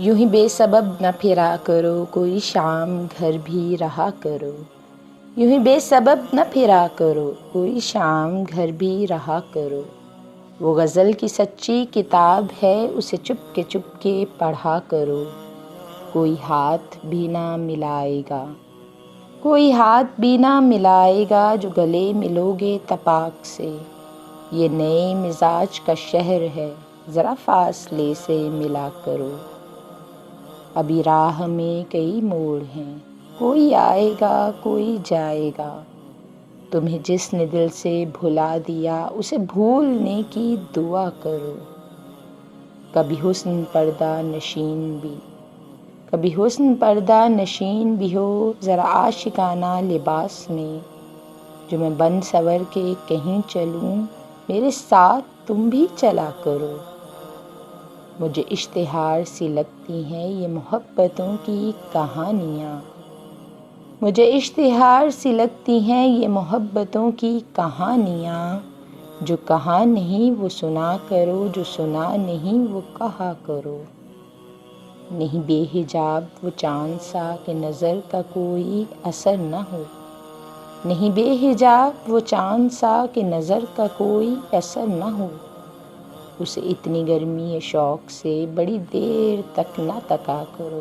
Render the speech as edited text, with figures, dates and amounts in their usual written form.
یوں ہی بے سبب نہ پھرا کرو، کوئی شام گھر بھی رہا کرو۔ یوں ہی بے سبب نہ پھرا کرو، کوئی شام گھر بھی رہا کرو۔ وہ غزل کی سچی کتاب ہے، اسے چپ کے پڑھا کرو۔ کوئی ہاتھ بھی نہ ملائے گا، کوئی ہاتھ بھی نہ ملائے گا، جو گلے ملو گے تپاک سے۔ یہ نئے مزاج کا شہر ہے، ذرا فاصلے سے ملا کرو۔ ابھی راہ میں کئی موڑ ہیں، کوئی آئے گا کوئی جائے گا۔ تمہیں جس نے دل سے بھلا دیا، اسے بھولنے کی دعا کرو۔ کبھی حسن پردہ نشین بھی ہو، ذرا عاشقانہ لباس میں۔ جو میں بن سور کے کہیں چلوں، میرے ساتھ تم بھی چلا کرو۔ مجھے اشتہار سی لگتی ہیں یہ محبتوں کی کہانیاں، مجھے اشتہار سی لگتی ہیں یہ محبتوں کی کہانیاں۔ جو کہا نہیں وہ سنا کرو، جو سنا نہیں وہ کہا کرو۔ نہیں بے حجاب وہ چاند سا کہ نظر کا کوئی اثر نہ ہو، نہیں بے حجاب وہ چاند سا کہ نظر کا کوئی اثر نہ ہو۔ اسے اتنی گرمی شوق سے بڑی دیر تک نہ تکا کرو۔